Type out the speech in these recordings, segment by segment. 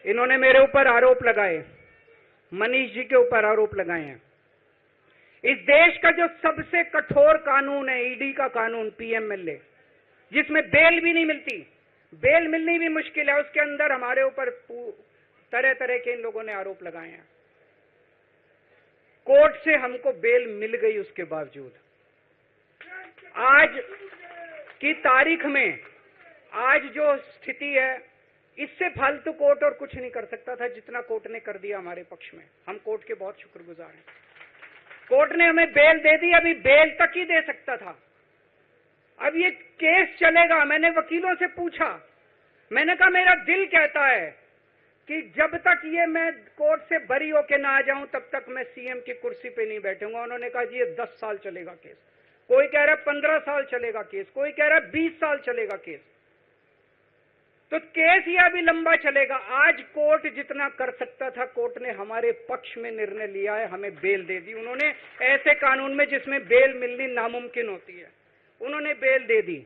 इन्होंने मेरे ऊपर आरोप लगाए, मनीष जी के ऊपर आरोप लगाए हैं। इस देश का जो सबसे कठोर कानून है ईडी का कानून, पीएमएलए, जिसमें बेल भी नहीं मिलती, बेल मिलनी भी मुश्किल है, उसके अंदर हमारे ऊपर तरह तरह के इन लोगों ने आरोप लगाए हैं। कोर्ट से हमको बेल मिल गई, उसके बावजूद आज की तारीख में, आज जो स्थिति है, इससे फालतू कोर्ट और कुछ नहीं कर सकता था जितना कोर्ट ने कर दिया हमारे पक्ष में। हम कोर्ट के बहुत शुक्रगुजार हैं। कोर्ट ने हमें बेल दे दी, अभी बेल तक ही दे सकता था। अब ये केस चलेगा। मैंने वकीलों से पूछा, मैंने कहा मेरा दिल कहता है कि जब तक ये मैं कोर्ट से बरी होके ना आ जाऊं तब तक मैं सीएम की कुर्सी पे नहीं बैठूंगा। उन्होंने कहा जी ये 10 साल चलेगा केस, कोई कह रहा है 15 साल चलेगा केस, कोई कह रहा है 20 साल चलेगा केस। तो केस ये अभी लंबा चलेगा। आज कोर्ट जितना कर सकता था, कोर्ट ने हमारे पक्ष में निर्णय लिया है, हमें बेल दे दी। उन्होंने ऐसे कानून में जिसमें बेल मिलनी नामुमकिन होती है, उन्होंने बेल दे दी।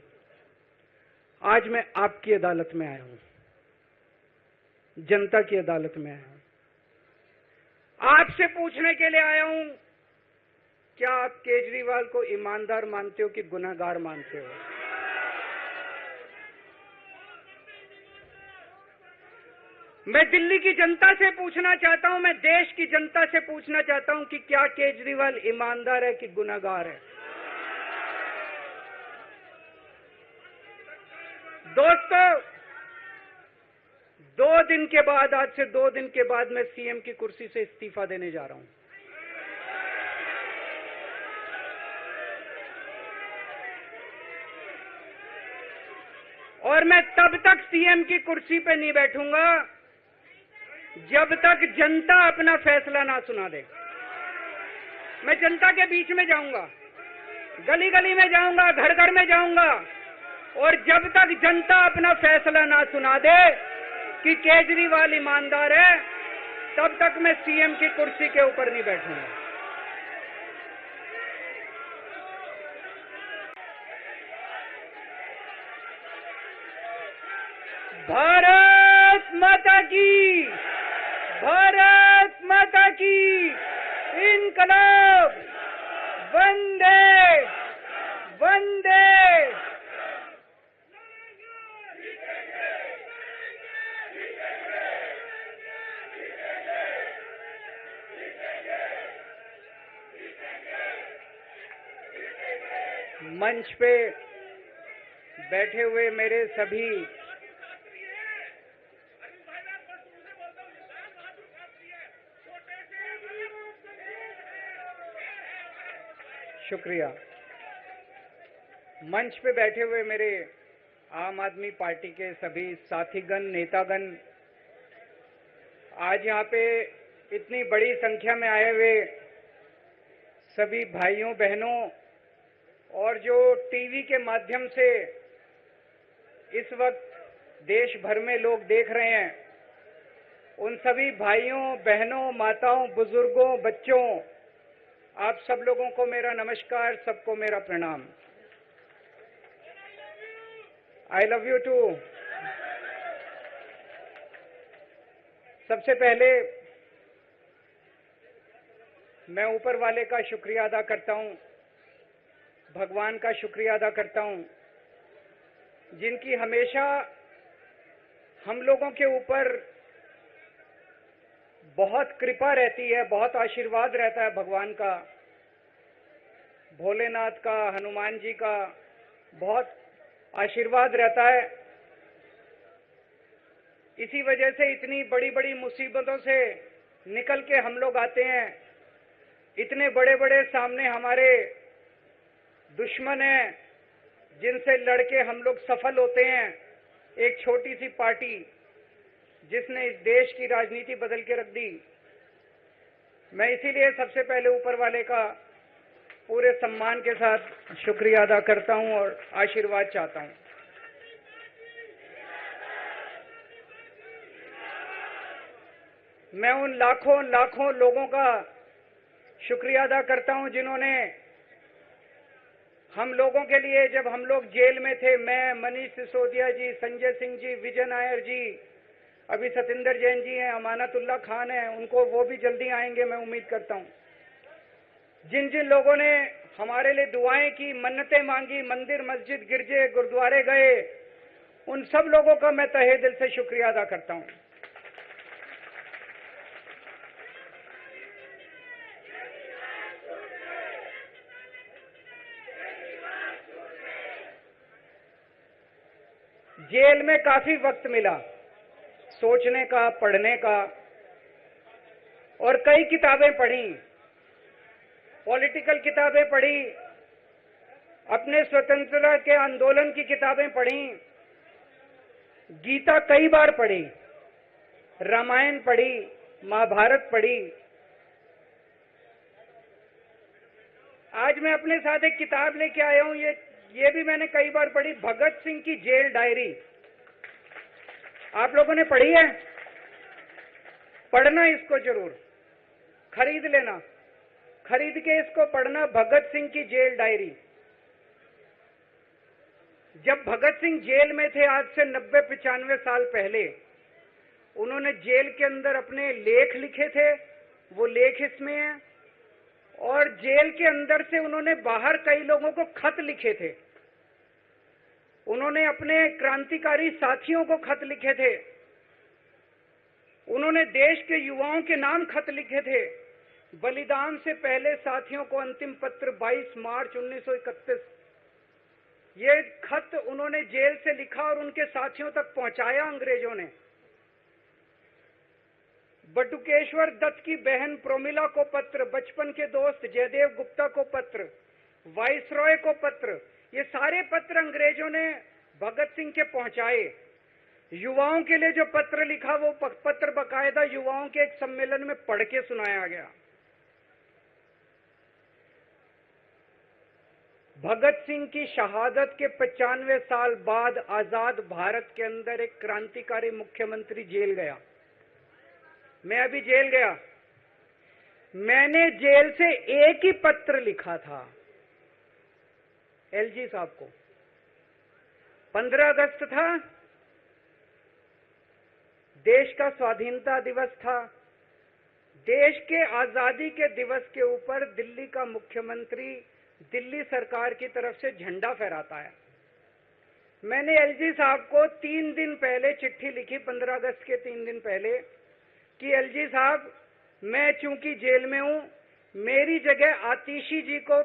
आज मैं आपकी अदालत में आया हूं, जनता की अदालत में आया हूं, आपसे पूछने के लिए आया हूं, क्या आप केजरीवाल को ईमानदार मानते हो कि गुनहगार मानते हो? मैं दिल्ली की जनता से पूछना चाहता हूं, मैं देश की जनता से पूछना चाहता हूं कि क्या केजरीवाल ईमानदार है कि गुनहगार है? दोस्तों, 2 दिन के बाद, आज से 2 दिन के बाद मैं सीएम की कुर्सी से इस्तीफा देने जा रहा हूं। और मैं तब तक सीएम की कुर्सी पे नहीं बैठूंगा जब तक जनता अपना फैसला ना सुना दे। मैं जनता के बीच में जाऊंगा, गली गली में जाऊंगा, घर घर में जाऊंगा, और जब तक जनता अपना फैसला ना सुना दे कि केजरीवाल ईमानदार है, तब तक मैं सीएम की कुर्सी के ऊपर नहीं बैठूंगा। भारत माता की, भारत माता की, इनकलाब, वंदे वंदे। मंच पे बैठे हुए मेरे सभी शुक्रिया, मंच पे बैठे हुए मेरे आम आदमी पार्टी के सभी साथीगण, नेतागण, आज यहाँ पे इतनी बड़ी संख्या में आए हुए सभी भाइयों बहनों, और जो टीवी के माध्यम से इस वक्त देश भर में लोग देख रहे हैं, उन सभी भाइयों बहनों, माताओं, बुजुर्गों, बच्चों, आप सब लोगों को मेरा नमस्कार, सबको मेरा प्रणाम। I love you too. सबसे पहले मैं ऊपर वाले का शुक्रिया अदा करता हूं, भगवान का शुक्रिया अदा करता हूं, जिनकी हमेशा हम लोगों के ऊपर बहुत कृपा रहती है, बहुत आशीर्वाद रहता है भगवान का, भोलेनाथ का, हनुमान जी का बहुत आशीर्वाद रहता है। इसी वजह से इतनी बड़ी बड़ी मुसीबतों से निकल के हम लोग आते हैं। इतने बड़े बड़े सामने हमारे दुश्मन हैं जिनसे लड़के हम लोग सफल होते हैं। एक छोटी सी पार्टी जिसने इस देश की राजनीति बदल के रख दी। मैं इसीलिए सबसे पहले ऊपर वाले का पूरे सम्मान के साथ शुक्रिया अदा करता हूं और आशीर्वाद चाहता हूं। मैं उन लाखों लाखों लोगों का शुक्रिया अदा करता हूं जिन्होंने हम लोगों के लिए, जब हम लोग जेल में थे, मैं, मनीष सिसोदिया जी, संजय सिंह जी, विजय नायर जी, अभी सतिंदर जैन जी हैं, अमानतुल्लाह खान हैं, उनको वो भी जल्दी आएंगे, मैं उम्मीद करता हूँ। जिन जिन लोगों ने हमारे लिए दुआएं की, मन्नतें मांगी, मंदिर मस्जिद गिरजे गुरुद्वारे गए, उन सब लोगों का मैं तहे दिल से शुक्रिया अदा करता हूँ। जेल में काफी वक्त मिला सोचने का, पढ़ने का, और कई किताबें पढ़ी, पॉलिटिकल किताबें पढ़ी, अपने स्वतंत्रता के आंदोलन की किताबें पढ़ी, गीता कई बार पढ़ी, रामायण पढ़ी, महाभारत पढ़ी। आज मैं अपने साथ एक किताब लेके आया हूं, ये भी मैंने कई बार पढ़ी, भगत सिंह की जेल डायरी। आप लोगों ने पढ़ी है? पढ़ना इसको जरूर, खरीद लेना, खरीद के इसको पढ़ना, भगत सिंह की जेल डायरी। जब भगत सिंह जेल में थे, आज से 90-95 साल पहले, उन्होंने जेल के अंदर अपने लेख लिखे थे, वो लेख इसमें हैं। और जेल के अंदर से उन्होंने बाहर कई लोगों को खत लिखे थे, उन्होंने अपने क्रांतिकारी साथियों को खत लिखे थे, उन्होंने देश के युवाओं के नाम खत लिखे थे। बलिदान से पहले साथियों को अंतिम पत्र 22 मार्च 1931, ये खत उन्होंने जेल से लिखा और उनके साथियों तक पहुंचाया अंग्रेजों ने। बटुकेश्वर दत्त की बहन प्रोमिला को पत्र, बचपन के दोस्त जयदेव गुप्ता को पत्र, वाइसरॉय को पत्र, ये सारे पत्र अंग्रेजों ने भगत सिंह के पहुंचाए। युवाओं के लिए जो पत्र लिखा, वो पत्र बकायदा युवाओं के एक सम्मेलन में पढ़ के सुनाया गया। भगत सिंह की शहादत के 95 साल बाद आजाद भारत के अंदर एक क्रांतिकारी मुख्यमंत्री जेल गया। मैं अभी जेल गया, मैंने जेल से एक ही पत्र लिखा था एलजी साहब को। 15 अगस्त था, देश का स्वाधीनता दिवस था। देश के आजादी के दिवस के ऊपर दिल्ली का मुख्यमंत्री दिल्ली सरकार की तरफ से झंडा फहराता है। मैंने एलजी साहब को 3 दिन पहले चिट्ठी लिखी, 15 अगस्त के 3 दिन पहले, कि एलजी साहब, मैं चूंकि जेल में हूं, मेरी जगह आतिशी जी को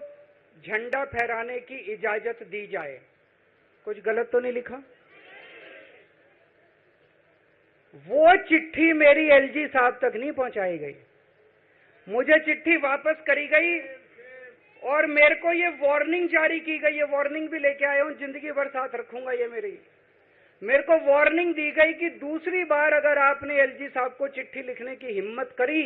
झंडा फहराने की इजाजत दी जाए। कुछ गलत तो नहीं लिखा? वो चिट्ठी मेरी एलजी साहब तक नहीं पहुंचाई गई, मुझे चिट्ठी वापस करी गई और मेरे को ये वार्निंग जारी की गई। ये वार्निंग भी लेके आया हूं, जिंदगी भर साथ रखूंगा ये मेरे को वार्निंग दी गई कि दूसरी बार अगर आपने एलजी साहब को चिट्ठी लिखने की हिम्मत करी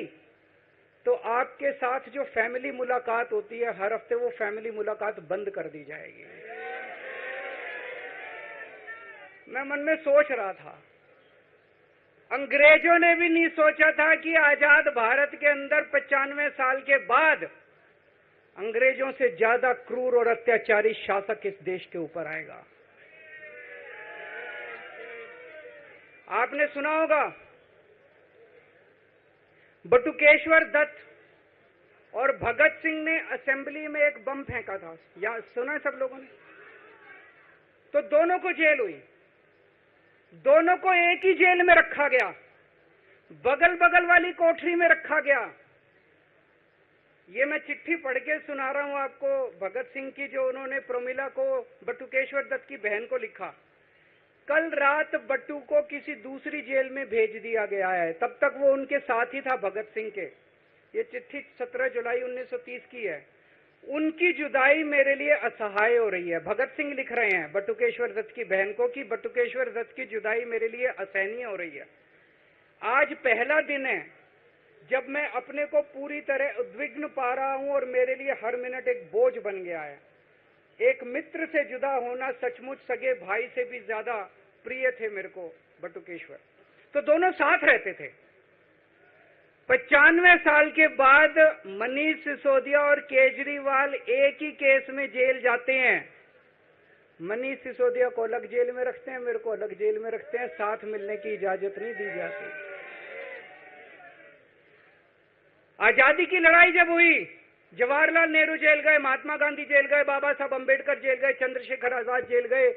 तो आपके साथ जो फैमिली मुलाकात होती है हर हफ्ते, वो फैमिली मुलाकात बंद कर दी जाएगी। मैं मन में सोच रहा था, अंग्रेजों ने भी नहीं सोचा था कि आजाद भारत के अंदर 95 साल के बाद अंग्रेजों से ज्यादा क्रूर और अत्याचारी शासक इस देश के ऊपर आएगा। आपने सुना होगा, बटुकेश्वर दत्त और भगत सिंह ने असेंबली में एक बम फेंका था, या सुना सब लोगों ने? तो दोनों को जेल हुई, दोनों को एक ही जेल में रखा गया, बगल बगल वाली कोठरी में रखा गया। ये मैं चिट्ठी पढ़ के सुना रहा हूं आपको, भगत सिंह की, जो उन्होंने प्रोमिला को, बटुकेश्वर दत्त की बहन को लिखा। कल रात बट्टू को किसी दूसरी जेल में भेज दिया गया है, तब तक वो उनके साथ ही था भगत सिंह के। ये चिट्ठी 17 जुलाई 1930 की है। उनकी जुदाई मेरे लिए असहाय हो रही है। भगत सिंह लिख रहे हैं बटुकेश्वर दत्त की बहन को कि बटुकेश्वर दत्त की जुदाई मेरे लिए असहनीय हो रही है। आज पहला दिन है जब मैं अपने को पूरी तरह उद्विग्न पा रहा हूं और मेरे लिए हर मिनट एक बोझ बन गया है। एक मित्र से जुदा होना सचमुच सगे भाई से भी ज्यादा प्रिय थे मेरे को बटुकेश्वर। तो दोनों साथ रहते थे। 95 साल के बाद मनीष सिसोदिया और केजरीवाल एक ही केस में जेल जाते हैं। मनीष सिसोदिया को अलग जेल में रखते हैं, मेरे को अलग जेल में रखते हैं, साथ मिलने की इजाजत नहीं दी जाती। आजादी की लड़ाई जब हुई, जवाहरलाल नेहरू जेल गए, महात्मा गांधी जेल गए, बाबा साहब अंबेडकर जेल गए, चंद्रशेखर आजाद जेल गए,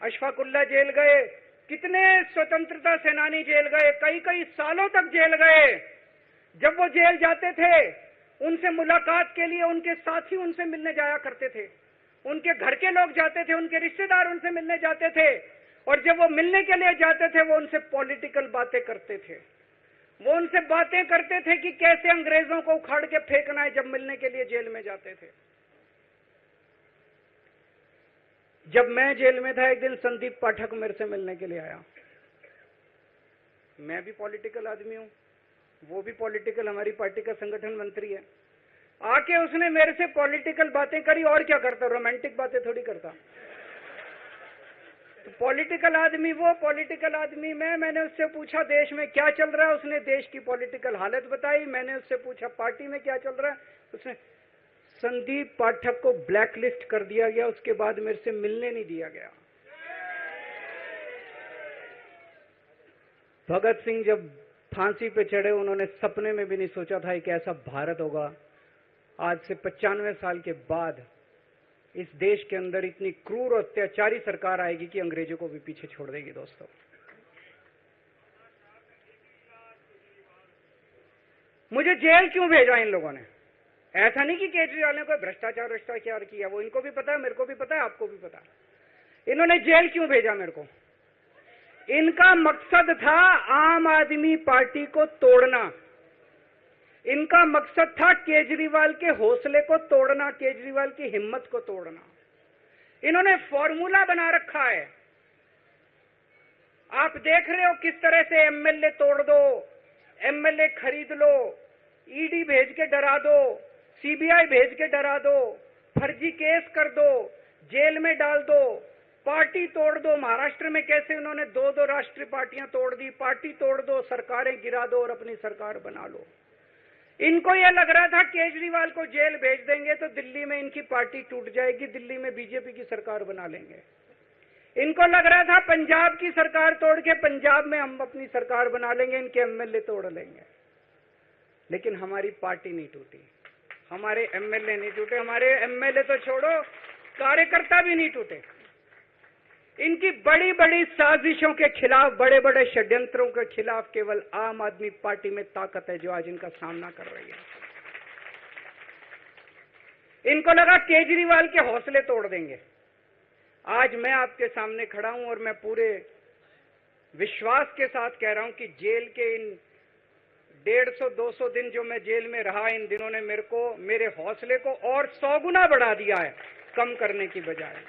अशफाकुल्ला जेल गए, कितने स्वतंत्रता सेनानी जेल गए, कई कई सालों तक जेल गए। जब वो जेल जाते थे, उनसे मुलाकात के लिए उनके साथी उनसे मिलने जाया करते थे, उनके घर के लोग जाते थे, उनके रिश्तेदार उनसे मिलने जाते थे, और जब वो मिलने के लिए जाते थे वो उनसे पॉलिटिकल बातें करते थे। वो उनसे बातें करते थे कि कैसे अंग्रेजों को उखाड़ के फेंकना है, जब मिलने के लिए जेल में जाते थे। जब मैं जेल में था, एक दिन संदीप पाठक मेरे से मिलने के लिए आया। मैं भी पॉलिटिकल आदमी हूं, वो भी पॉलिटिकल, हमारी पार्टी का संगठन मंत्री है। आके उसने मेरे से पॉलिटिकल बातें करी, और क्या करता, रोमांटिक बातें थोड़ी करता। तो पॉलिटिकल आदमी वो, पॉलिटिकल आदमी मैंने उससे पूछा देश में क्या चल रहा है, उसने देश की पॉलिटिकल हालत बताई। मैंने उससे पूछा पार्टी में क्या चल रहा है, उसने संदीप पाठक को ब्लैकलिस्ट कर दिया गया, उसके बाद मेरे से मिलने नहीं दिया गया। भगत सिंह जब फांसी पे चढ़े, उन्होंने सपने में भी नहीं सोचा था कि ऐसा भारत होगा। आज से 95 साल के बाद इस देश के अंदर इतनी क्रूर और अत्याचारी सरकार आएगी कि अंग्रेजों को भी पीछे छोड़ देगी। दोस्तों, मुझे जेल क्यों भेजा इन लोगों ने? ऐसा नहीं कि केजरीवाल ने कोई भ्रष्टाचार किया, वो इनको भी पता है, मेरे को भी पता है, आपको भी पता है। इन्होंने जेल क्यों भेजा मेरे को? इनका मकसद था आम आदमी पार्टी को तोड़ना। इनका मकसद था केजरीवाल के हौसले को तोड़ना, केजरीवाल की हिम्मत को तोड़ना। इन्होंने फॉर्मूला बना रखा है। आप देख रहे हो किस तरह से एमएलए तोड़ दो, एमएलए खरीद लो, ईडी भेज के डरा दो, सीबीआई भेज के डरा दो, फर्जी केस कर दो, जेल में डाल दो, पार्टी तोड़ दो। महाराष्ट्र में कैसे उन्होंने 2-2 राष्ट्रीय पार्टियां तोड़ दी। पार्टी तोड़ दो, सरकारें गिरा दो और अपनी सरकार बना लो। इनको यह लग रहा था केजरीवाल को जेल भेज देंगे तो दिल्ली में इनकी पार्टी टूट जाएगी, दिल्ली में बीजेपी की सरकार बना लेंगे। इनको लग रहा था पंजाब की सरकार तोड़ के पंजाब में हम अपनी सरकार बना लेंगे, इनके एमएलए तोड़ लेंगे। लेकिन हमारी पार्टी नहीं टूटी, हमारे एमएलए नहीं टूटे, हमारे एमएलए तो छोड़ो, कार्यकर्ता भी नहीं टूटे। इनकी बड़ी बड़ी साजिशों के खिलाफ, बड़े बड़े षड्यंत्रों के खिलाफ केवल आम आदमी पार्टी में ताकत है जो आज इनका सामना कर रही है। इनको लगा केजरीवाल के हौसले तोड़ देंगे। आज मैं आपके सामने खड़ा हूं और मैं पूरे विश्वास के साथ कह रहा हूं कि जेल के इन 150-200 दिन जो मैं जेल में रहा, इन दिनों ने मेरे हौसले को और 100 गुना बढ़ा दिया है, कम करने की बजाय।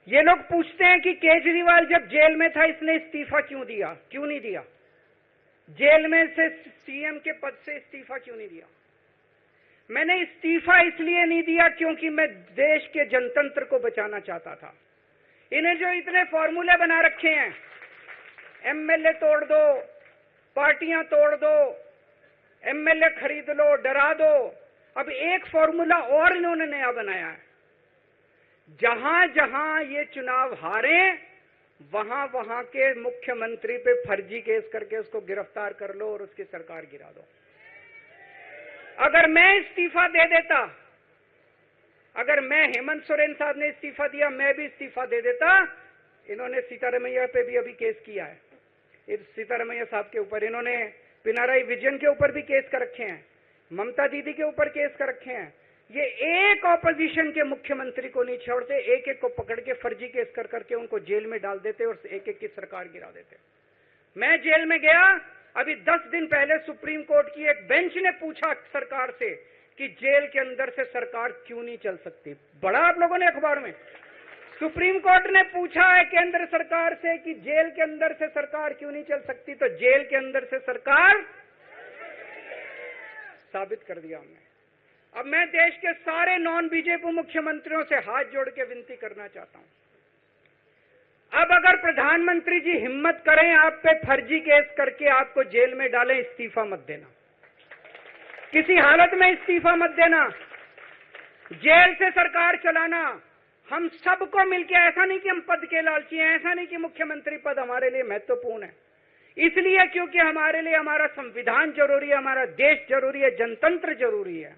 ये लोग पूछते हैं कि केजरीवाल जब जेल में था इसने इस्तीफा क्यों दिया, क्यों नहीं दिया? जेल में से सीएम के पद से इस्तीफा क्यों नहीं दिया? मैंने इस्तीफा इसलिए नहीं दिया क्योंकि मैं देश के जनतंत्र को बचाना चाहता था। इन्हें जो इतने फॉर्मूले बना रखे हैं, एमएलए तोड़ दो, पार्टियां तोड़ दो, एमएलए खरीद लो, डरा दो। अब एक फॉर्मूला और इन्होंने नया बनाया है। जहां जहां ये चुनाव हारे, वहां वहां के मुख्यमंत्री पे फर्जी केस करके उसको गिरफ्तार कर लो और उसकी सरकार गिरा दो। अगर मैं इस्तीफा दे देता, अगर मैं, हेमंत सोरेन साहब ने इस्तीफा दिया, मैं भी इस्तीफा दे देता। इन्होंने सीतारमैया पे भी अभी केस किया है, सीतारमैया साहब के ऊपर। इन्होंने पिनाराई विजयन के ऊपर भी केस कर रखे हैं, ममता दीदी के ऊपर केस कर रखे हैं। ये एक ऑपोजिशन के मुख्यमंत्री को नहीं छोड़ते, एक एक को पकड़ के फर्जी केस कर करके उनको जेल में डाल देते और एक एक की सरकार गिरा देते। मैं जेल में गया, अभी 10 दिन पहले सुप्रीम कोर्ट की एक बेंच ने पूछा सरकार से कि जेल के अंदर से सरकार क्यों नहीं चल सकती। बड़ा आप लोगों ने अखबार में, सुप्रीम कोर्ट ने पूछा है केंद्र सरकार से कि जेल के अंदर से सरकार क्यों नहीं चल सकती, तो जेल के अंदर से सरकार साबित कर दिया हमने। अब मैं देश के सारे नॉन बीजेपी मुख्यमंत्रियों से हाथ जोड़ के विनती करना चाहता हूं, अब अगर प्रधानमंत्री जी हिम्मत करें आप पे फर्जी केस करके आपको जेल में डालें, इस्तीफा मत देना, किसी हालत में इस्तीफा मत देना। जेल से सरकार चलाना हम सबको मिलकर, ऐसा नहीं कि हम पद के लालची हैं, ऐसा नहीं कि मुख्यमंत्री पद हमारे लिए महत्वपूर्ण है, इसलिए क्योंकि हमारे लिए हमारा संविधान जरूरी है, हमारा देश जरूरी है, जनतंत्र जरूरी है,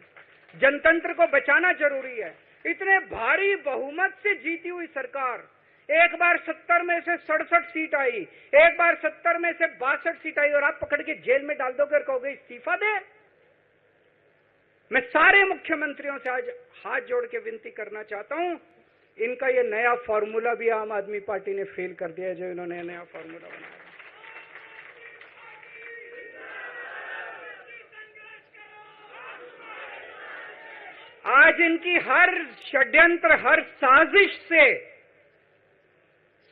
जनतंत्र को बचाना जरूरी है। इतने भारी बहुमत से जीती हुई सरकार, एक बार 70 में से 67 सीट आई, एक बार 70 में से 62 सीट आई, और आप पकड़ के जेल में डाल दोगे और कहोगे इस्तीफा दे। मैं सारे मुख्यमंत्रियों से आज हाथ जोड़ के विनती करना चाहता हूं, इनका ये नया फॉर्मूला भी आम आदमी पार्टी ने फेल कर दिया है, जो इन्होंने नया फॉर्मूला बनाया। आज इनकी हर षड्यंत्र, हर साजिश से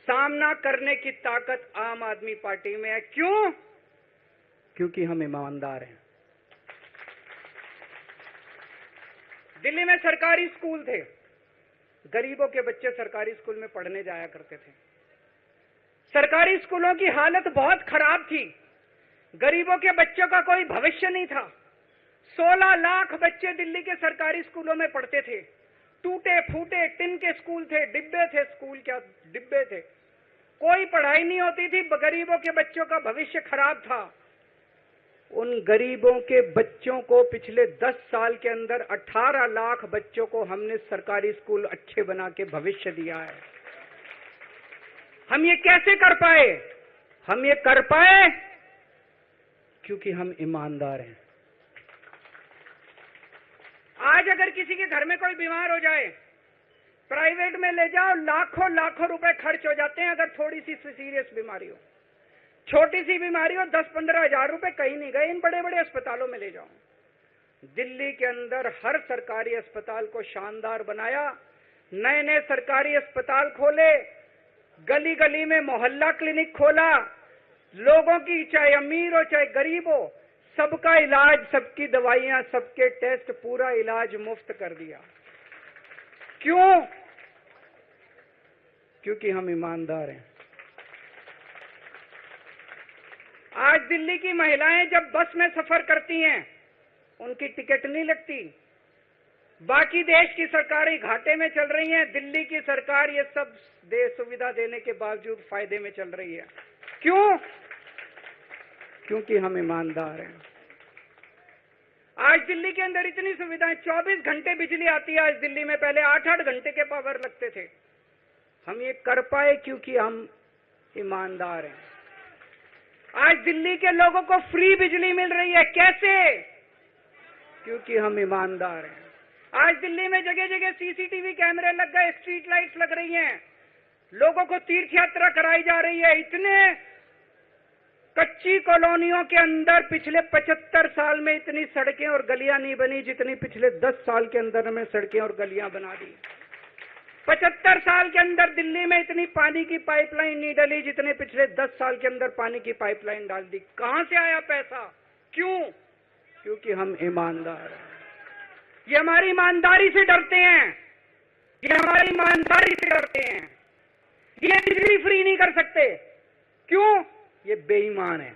सामना करने की ताकत आम आदमी पार्टी में है। क्यों? क्योंकि हम ईमानदार हैं। दिल्ली में सरकारी स्कूल थे, गरीबों के बच्चे सरकारी स्कूल में पढ़ने जाया करते थे। सरकारी स्कूलों की हालत बहुत खराब थी, गरीबों के बच्चों का कोई भविष्य नहीं था। 16 लाख बच्चे दिल्ली के सरकारी स्कूलों में पढ़ते थे। टूटे फूटे टिन के स्कूल थे, डिब्बे थे, स्कूल क्या डिब्बे थे, कोई पढ़ाई नहीं होती थी, गरीबों के बच्चों का भविष्य खराब था। उन गरीबों के बच्चों को पिछले 10 साल के अंदर 18 लाख बच्चों को हमने सरकारी स्कूल अच्छे बना के भविष्य दिया है। हम ये कैसे कर पाए? हम ये कर पाए क्योंकि हम ईमानदार हैं। आज अगर किसी के घर में कोई बीमार हो जाए, प्राइवेट में ले जाओ, लाखों लाखों रुपए खर्च हो जाते हैं। अगर थोड़ी सी सीरियस बीमारी हो, छोटी सी बीमारी हो, 10-15 हजार रुपए कहीं नहीं गए, इन बड़े बड़े अस्पतालों में ले जाओ। दिल्ली के अंदर हर सरकारी अस्पताल को शानदार बनाया, नए नए सरकारी अस्पताल खोले, गली गली में मोहल्ला क्लिनिक खोला, लोगों की चाहे अमीर हो चाहे गरीब हो, सबका इलाज, सबकी दवाइयां, सबके टेस्ट, पूरा इलाज मुफ्त कर दिया। क्यों? क्योंकि हम ईमानदार हैं। आज दिल्ली की महिलाएं जब बस में सफर करती हैं, उनकी टिकट नहीं लगती। बाकी देश की सरकारें घाटे में चल रही हैं, दिल्ली की सरकार ये सब सुविधा देने के बावजूद फायदे में चल रही है। क्यों? क्योंकि हम ईमानदार हैं। आज दिल्ली के अंदर इतनी सुविधाएं, 24 घंटे बिजली आती है आज दिल्ली में, पहले 8-8 घंटे के पावर लगते थे। हम ये कर पाए क्योंकि हम ईमानदार हैं। आज दिल्ली के लोगों को फ्री बिजली मिल रही है। कैसे? क्योंकि हम ईमानदार हैं। आज दिल्ली में जगह जगह सीसीटीवी कैमरे लग गए, स्ट्रीट लाइट्स लग रही हैं, लोगों को तीर्थ यात्रा कराई जा रही है। इतने कच्ची कॉलोनियों के अंदर पिछले 75 साल में इतनी सड़कें और गलियां नहीं बनी जितनी पिछले 10 साल के अंदर में सड़कें और गलियां बना दी। 75 साल के अंदर दिल्ली में इतनी पानी की पाइपलाइन नहीं डली जितने पिछले 10 साल के अंदर पानी की पाइपलाइन डाल दी। कहां से आया पैसा? क्यों? क्योंकि हम ईमानदार हैं। ये हमारी ईमानदारी से डरते हैं, ये हमारी ईमानदारी से डरते हैं। ये बिजली फ्री नहीं कर सकते। क्यों? ये बेईमान है।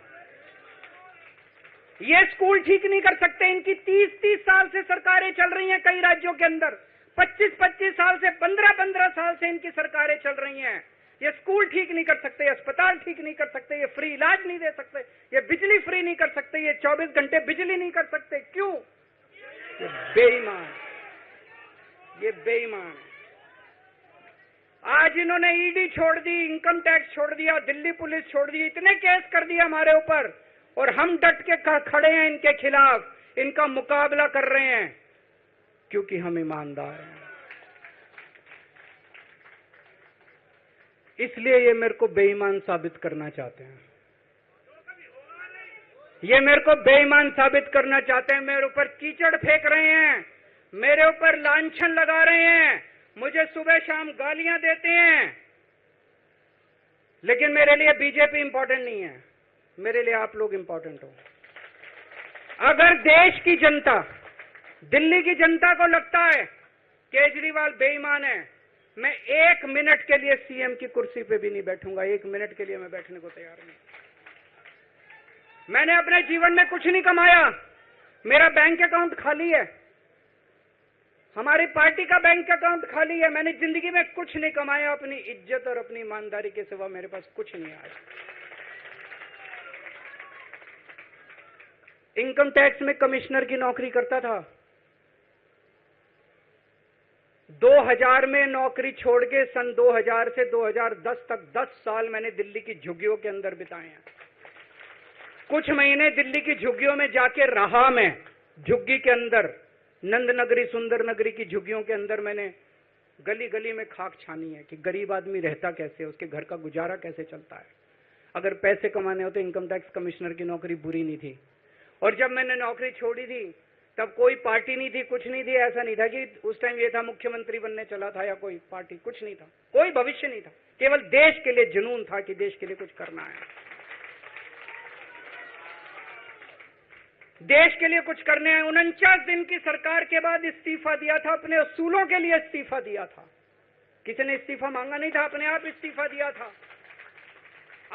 ये स्कूल ठीक नहीं कर सकते। इनकी 30-30 साल से सरकारें चल रही हैं कई राज्यों के अंदर, 25-25 साल से, 15-15 साल से इनकी सरकारें चल रही हैं। ये स्कूल ठीक नहीं कर सकते, अस्पताल ठीक नहीं कर सकते, ये फ्री इलाज नहीं दे सकते, ये बिजली फ्री नहीं कर सकते, ये 24 घंटे बिजली नहीं कर सकते। क्यों? ये बेईमान, ये बेईमान है। आज इन्होंने ईडी छोड़ दी, इनकम टैक्स छोड़ दिया, दिल्ली पुलिस छोड़ दी, इतने केस कर दिए हमारे ऊपर, और हम डट के खड़े हैं इनके खिलाफ, इनका मुकाबला कर रहे हैं क्योंकि हम ईमानदार हैं। इसलिए ये मेरे को बेईमान साबित करना चाहते हैं, ये मेरे को बेईमान साबित करना चाहते हैं। मेरे ऊपर कीचड़ फेंक रहे हैं, मेरे ऊपर लांछन लगा रहे हैं, मुझे सुबह शाम गालियां देते हैं। लेकिन मेरे लिए बीजेपी इंपॉर्टेंट नहीं है, मेरे लिए आप लोग इंपॉर्टेंट हो। अगर देश की जनता, दिल्ली की जनता को लगता है केजरीवाल बेईमान है, मैं 1 मिनट के लिए सीएम की कुर्सी पे भी नहीं बैठूंगा। 1 मिनट के लिए मैं बैठने को तैयार नहीं। मैंने अपने जीवन में कुछ नहीं कमाया, मेरा बैंक अकाउंट खाली है। हमारी पार्टी का बैंक अकाउंट खाली है। मैंने जिंदगी में कुछ नहीं कमाया, अपनी इज्जत और अपनी ईमानदारी के सिवा मेरे पास कुछ नहीं आया। इनकम टैक्स में कमिश्नर की नौकरी करता था। 2000 में नौकरी छोड़ के सन 2000 से 2010 तक 10 साल मैंने दिल्ली की झुग्गियों के अंदर बिताए हैं। कुछ महीने दिल्ली की झुग्गियों में जाके रहा मैं। झुग्गी के अंदर, नंद नगरी, सुंदर नगरी की झुग्गियों के अंदर मैंने गली गली में खाक छानी है कि गरीब आदमी रहता कैसे, उसके घर का गुजारा कैसे चलता है। अगर पैसे कमाने हो तो इनकम टैक्स कमिश्नर की नौकरी बुरी नहीं थी। और जब मैंने नौकरी छोड़ी थी तब कोई पार्टी नहीं थी, कुछ नहीं थी। ऐसा नहीं था कि उस टाइम ये था मुख्यमंत्री बनने चला था या कोई पार्टी, कुछ नहीं था, कोई भविष्य नहीं था। केवल देश के लिए जुनून था कि देश के लिए कुछ करना है, देश के लिए कुछ करने हैं। 49 दिन की सरकार के बाद इस्तीफा दिया था, अपने असूलों के लिए इस्तीफा दिया था। किसी ने इस्तीफा मांगा नहीं था, अपने आप इस्तीफा दिया था।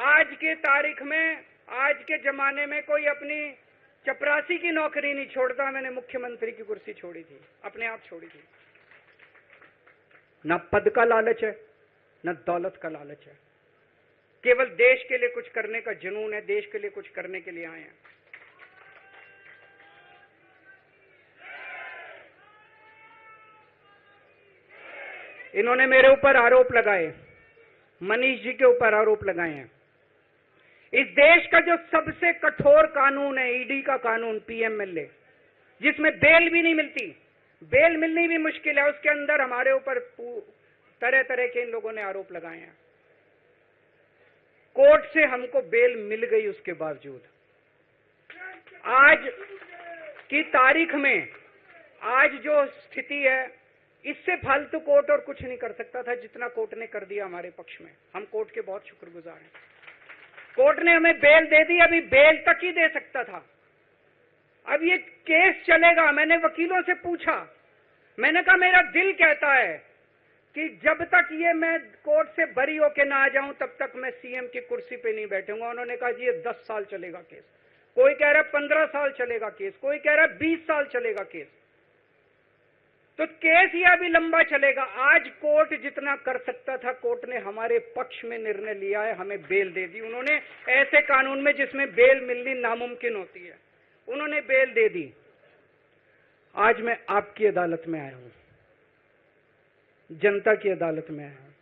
आज की तारीख में, आज के जमाने में कोई अपनी चपरासी की नौकरी नहीं छोड़ता। मैंने मुख्यमंत्री की कुर्सी छोड़ी थी, अपने आप छोड़ी थी। न पद का लालच है, न दौलत का लालच है, केवल देश के लिए कुछ करने का जुनून है। देश के लिए कुछ करने के लिए आए हैं। इन्होंने मेरे ऊपर आरोप लगाए, मनीष जी के ऊपर आरोप लगाए हैं। इस देश का जो सबसे कठोर कानून है, ईडी का कानून, पीएमएलए, जिसमें बेल भी नहीं मिलती, बेल मिलनी भी मुश्किल है, उसके अंदर हमारे ऊपर तरह तरह के इन लोगों ने आरोप लगाए हैं। कोर्ट से हमको बेल मिल गई, उसके बावजूद आज की तारीख में, आज जो स्थिति है, इससे फालतू कोर्ट और कुछ नहीं कर सकता था जितना कोर्ट ने कर दिया हमारे पक्ष में। हम कोर्ट के बहुत शुक्रगुजार हैं। कोर्ट ने हमें बेल दे दी, अभी बेल तक ही दे सकता था। अब ये केस चलेगा। मैंने वकीलों से पूछा, मैंने कहा मेरा दिल कहता है कि जब तक ये मैं कोर्ट से बरी होके ना आ जाऊं तब तक मैं सीएम की कुर्सी पे नहीं बैठूंगा। उन्होंने कहा जी ये 10 साल चलेगा केस, कोई कह रहा है 15 साल चलेगा केस, कोई कह रहा है 20 साल चलेगा केस। तो केस ये अभी लंबा चलेगा। आज कोर्ट जितना कर सकता था, कोर्ट ने हमारे पक्ष में निर्णय लिया है, हमें बेल दे दी। उन्होंने ऐसे कानून में जिसमें बेल मिलनी नामुमकिन होती है, उन्होंने बेल दे दी। आज मैं आपकी अदालत में आया हूं, जनता की अदालत में आया हूं।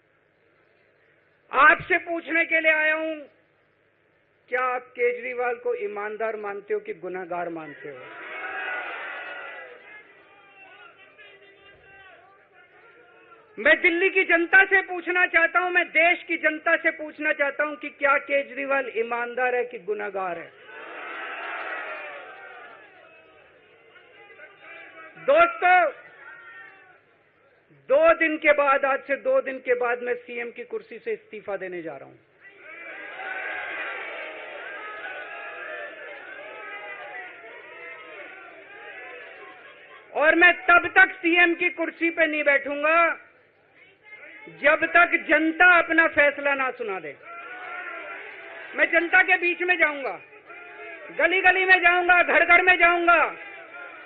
आपसे पूछने के लिए आया हूं, क्या आप केजरीवाल को ईमानदार मानते हो कि गुनहगार मानते हो? मैं दिल्ली की जनता से पूछना चाहता हूं, मैं देश की जनता से पूछना चाहता हूं कि क्या केजरीवाल ईमानदार है कि गुनहगार है? दोस्तों, 2 दिन के बाद, आज से 2 दिन के बाद मैं सीएम की कुर्सी से इस्तीफा देने जा रहा हूं। और मैं तब तक सीएम की कुर्सी पे नहीं बैठूंगा जब तक जनता अपना फैसला ना सुना दे। मैं जनता के बीच में जाऊंगा, गली गली में जाऊंगा, घर घर में जाऊंगा,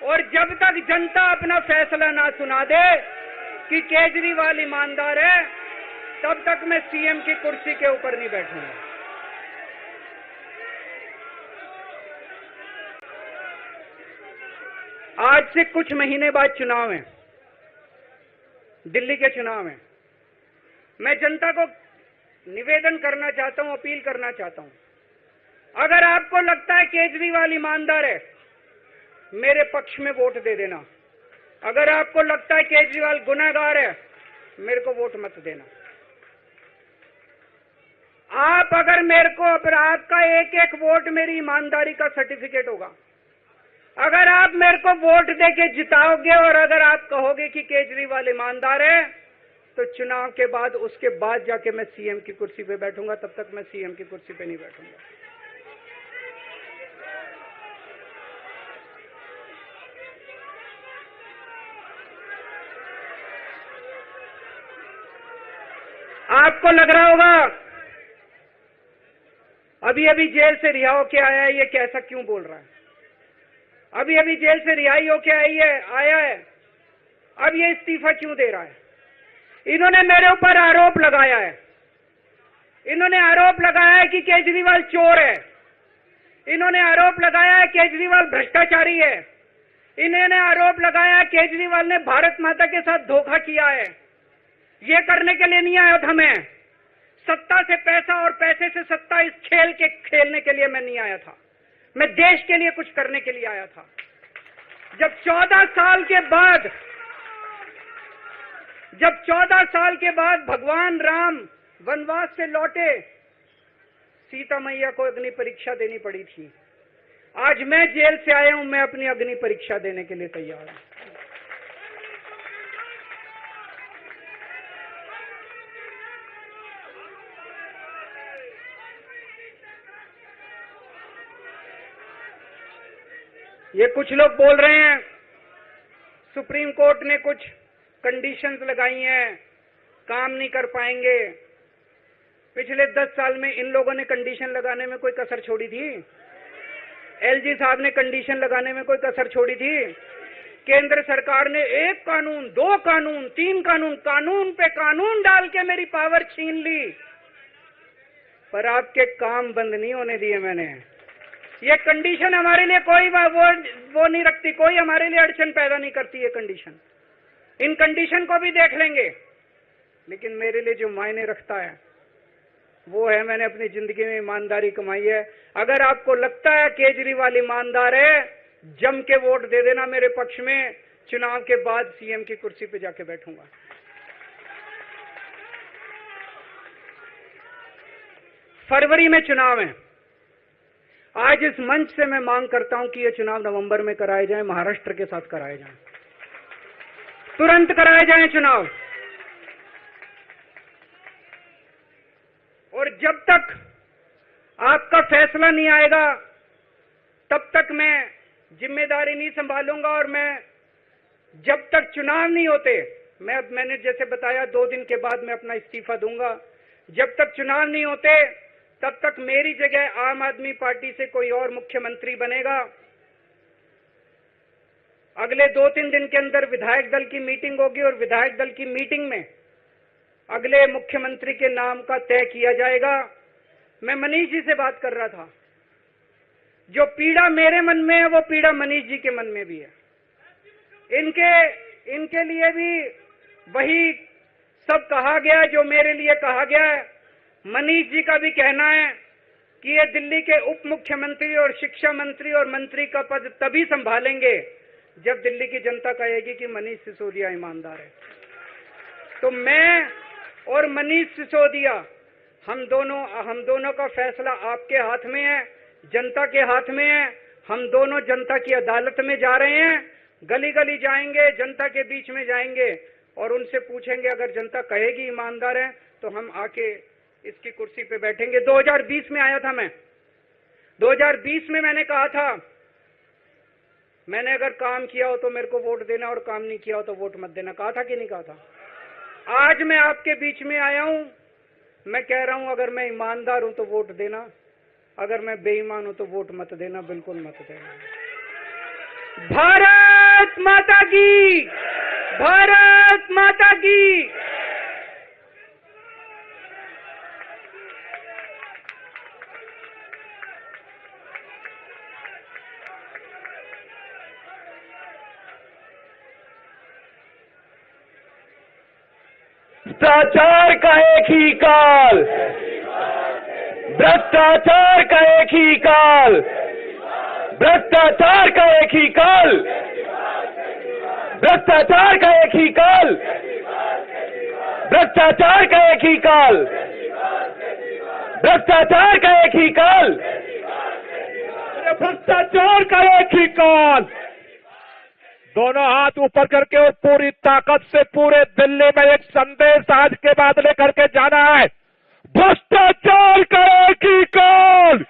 और जब तक जनता अपना फैसला ना सुना दे कि केजरीवाल ईमानदार है, तब तक मैं सीएम की कुर्सी के ऊपर नहीं बैठूंगा। आज से कुछ महीने बाद चुनाव है, दिल्ली के चुनाव है। मैं जनता को निवेदन करना चाहता हूं, अपील करना चाहता हूं, अगर आपको लगता है केजरीवाल ईमानदार है, मेरे पक्ष में वोट दे देना। अगर आपको लगता है केजरीवाल गुनहगार है, मेरे को वोट मत देना। आप अगर मेरे को, अगर आपका एक एक वोट मेरी ईमानदारी का सर्टिफिकेट होगा। अगर आप मेरे को वोट देके जिताओगे और अगर आप कहोगे कि केजरीवाल ईमानदार है, तो चुनाव के बाद, उसके बाद जाके मैं सीएम की कुर्सी पे बैठूंगा। तब तक मैं सीएम की कुर्सी पे नहीं बैठूंगा। आपको लग रहा होगा अभी अभी जेल से रिहा होके आया है, ये कैसा क्यों बोल रहा है? अभी अभी जेल से रिहाई होके आया है, अब ये इस्तीफा क्यों दे रहा है? इन्होंने मेरे ऊपर आरोप लगाया है, इन्होंने आरोप लगाया है कि केजरीवाल चोर है, इन्होंने आरोप लगाया है केजरीवाल भ्रष्टाचारी है, इन्होंने आरोप लगाया है केजरीवाल ने भारत माता के साथ धोखा किया है। ये करने के लिए नहीं आया था मैं, सत्ता से पैसा और पैसे से सत्ता, इस खेल के खेलने के लिए मैं नहीं आया था, मैं देश के लिए कुछ करने के लिए आया था। जब 14 साल के बाद भगवान राम वनवास से लौटे, सीता मैया को अग्नि परीक्षा देनी पड़ी थी। आज मैं जेल से आया हूं, मैं अपनी अग्नि परीक्षा देने के लिए तैयार हूं। ये कुछ लोग बोल रहे हैं सुप्रीम कोर्ट ने कुछ कंडीशंस लगाई हैं, काम नहीं कर पाएंगे। पिछले 10 साल में इन लोगों ने कंडीशन लगाने में कोई कसर छोड़ी थी? एलजी साहब ने कंडीशन लगाने में कोई कसर छोड़ी थी? केंद्र सरकार ने 1 कानून, 2 कानून, 3 कानून, कानून पे कानून डाल के मेरी पावर छीन ली, पर आपके काम बंद नहीं होने दिए मैंने। ये कंडीशन हमारे लिए कोई वो नहीं रखती, कोई हमारे लिए अड़चन पैदा नहीं करती ये कंडीशन। इन कंडीशन को भी देख लेंगे, लेकिन मेरे लिए जो मायने रखता है वो है मैंने अपनी जिंदगी में ईमानदारी कमाई है। अगर आपको लगता है केजरीवाल ईमानदार है, जम के वोट दे देना मेरे पक्ष में, चुनाव के बाद सीएम की कुर्सी पे जाके बैठूंगा। फरवरी में चुनाव है। आज इस मंच से मैं मांग करता हूं कि ये चुनाव नवंबर में कराए जाएं, महाराष्ट्र के साथ कराए जाएं, तुरंत कराए जाएं चुनाव। और जब तक आपका फैसला नहीं आएगा तब तक मैं जिम्मेदारी नहीं संभालूंगा। और मैं जब तक चुनाव नहीं होते, मैंने जैसे बताया 2 दिन के बाद मैं अपना इस्तीफा दूंगा। जब तक चुनाव नहीं होते तब तक मेरी जगह आम आदमी पार्टी से कोई और मुख्यमंत्री बनेगा। अगले 2-3 दिन के अंदर विधायक दल की मीटिंग होगी और विधायक दल की मीटिंग में अगले मुख्यमंत्री के नाम का तय किया जाएगा। मैं मनीष जी से बात कर रहा था, जो पीड़ा मेरे मन में है वो पीड़ा मनीष जी के मन में भी है। इनके लिए भी वही सब कहा गया जो मेरे लिए कहा गया है। मनीष जी का भी कहना है कि ये दिल्ली के उप मुख्यमंत्री और शिक्षा मंत्री और मंत्री का पद तभी संभालेंगे जब दिल्ली की जनता कहेगी कि मनीष सिसोदिया ईमानदार है। तो मैं और मनीष सिसोदिया, हम दोनों का फैसला आपके हाथ में है, जनता के हाथ में है। हम दोनों जनता की अदालत में जा रहे हैं, गली गली जाएंगे, जनता के बीच में जाएंगे और उनसे पूछेंगे, अगर जनता कहेगी ईमानदार है तो हम आके इसकी कुर्सी पे बैठेंगे। 2020 में आया था मैं, 2020 में मैंने कहा था, मैंने अगर काम किया हो तो मेरे को वोट देना और काम नहीं किया हो तो वोट मत देना। कहा था कि नहीं कहा था? आज मैं आपके बीच में आया हूं, मैं कह रहा हूं अगर मैं ईमानदार हूं तो वोट देना, अगर मैं बेईमान हूं तो वोट मत देना, बिल्कुल मत देना। भारत माता की, भारत माता की। भ्रष्टाचार का एक ही काल, भ्रष्टाचार का एक ही काल, भ्रष्टाचार का एक ही काल, भ्रष्टाचार का एक ही काल, भ्रष्टाचार का एक ही काल, भ्रष्टाचार का एक ही काल, भ्रष्टाचार का एक ही काल। दोनों हाथ ऊपर करके और पूरी ताकत से पूरे दिल्ली में एक संदेश आज के बाद लेकर के जाना है। भ्रष्टाचार का एक ही काल,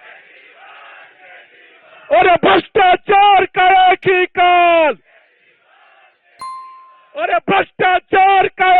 और भ्रष्टाचार का एक ही काल, और भ्रष्टाचार का